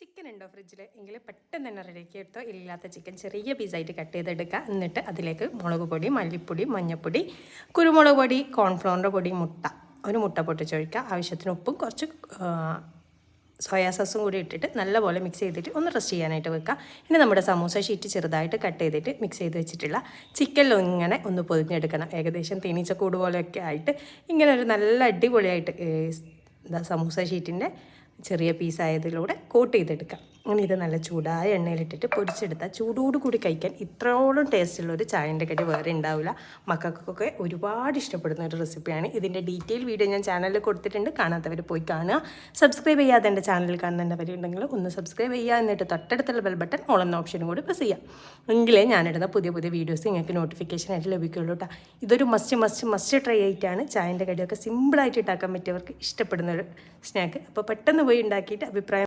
Chicken ഉണ്ടോ ഫ്രിഡ്ജിൽ എങ്കിൽ പെട്ടെന്ന് തന്നെ റെഡിയാക്കി എടുത്തോ. ഇല്ലാത്ത ചിക്കൻ ചെറിയ പീസായിട്ട് കട്ട് ചെയ്തെടുക്കുക. എന്നിട്ട് അതിലേക്ക് മുളക് പൊടി, മല്ലിപ്പൊടി, മഞ്ഞൾപ്പൊടി, കുരുമുളക് പൊടി, കോൺഫ്ലവറിൻ്റെ പൊടി, ഒരു മുട്ട പൊട്ടിച്ചൊഴിക്കുക. ആവശ്യത്തിന് ഉപ്പും കുറച്ച് സോയാ സോസും കൂടി ഇട്ടിട്ട് നല്ലപോലെ മിക്സ് ചെയ്തിട്ട് ഒന്ന് റെസ്റ്റ് ചെയ്യാനായിട്ട് വെക്കുക. ഇനി നമ്മുടെ സമൂസ ഷീറ്റ് ചെറുതായിട്ട് കട്ട് ചെയ്തിട്ട് മിക്സ് ചെയ്ത് വെച്ചിട്ടുള്ള ചിക്കനിലും ഇങ്ങനെ ഒന്ന് പൊതിഞ്ഞെടുക്കണം. ഏകദേശം തേനീച്ചക്കൂട് പോലെയൊക്കെ ആയിട്ട് ഇങ്ങനെ ഒരു നല്ല അടിപൊളിയായിട്ട് സമൂസ ഷീറ്റിൻ്റെ ചെറിയ പീസായതിലൂടെ കോട്ട് ചെയ്തെടുക്കാം. അങ്ങനെ ഇത് നല്ല ചൂടായ എണ്ണയിലിട്ടിട്ട് പൊരിച്ചെടുത്താൽ ചൂടോട് കൂടി കഴിക്കാൻ ഇത്രയോളം ടേസ്റ്റുള്ളൊരു ചായൻ്റെ കടി വേറെ ഉണ്ടാവില്ല. മക്കൾക്കൊക്കെ ഒരുപാട് ഇഷ്ടപ്പെടുന്ന ഒരു റെസിപ്പിയാണ്. ഇതിൻ്റെ ഡീറ്റെയിൽ വീഡിയോ ഞാൻ ചാനലിൽ കൊടുത്തിട്ടുണ്ട്. കാണാത്തവർ പോയി കാണുക. സബ്സ്ക്രൈബ് ചെയ്യാതെ എൻ്റെ ചാനൽ കാണുന്നവരുണ്ടെങ്കിൽ ഒന്ന് സബ്സ്ക്രൈബ് ചെയ്യുക. എന്നിട്ട് തൊട്ടടുത്തുള്ള ബെൽ ബട്ടൺ ഓൾ എന്ന ഓപ്ഷനും കൂടി പ്രസ് ചെയ്യാം. എങ്കിലേ ഞാനിടുന്ന പുതിയ പുതിയ വീഡിയോസ് നിങ്ങൾക്ക് നോട്ടിഫിക്കേഷനായിട്ട് ലഭിക്കുള്ളൂ കേട്ടോ. ഇതൊരു മസ്റ്റ് ട്രൈ ആയിട്ടാണ്. ചായൻ്റെ കടിയൊക്കെ സിമ്പിളായിട്ട് ഉണ്ടാക്കാൻ പറ്റിയവർക്ക് ഇഷ്ടപ്പെടുന്ന ഒരു സ്നാക്ക്. അപ്പോൾ പെട്ടെന്ന് പോയി ഉണ്ടാക്കിയിട്ട് അഭിപ്രായം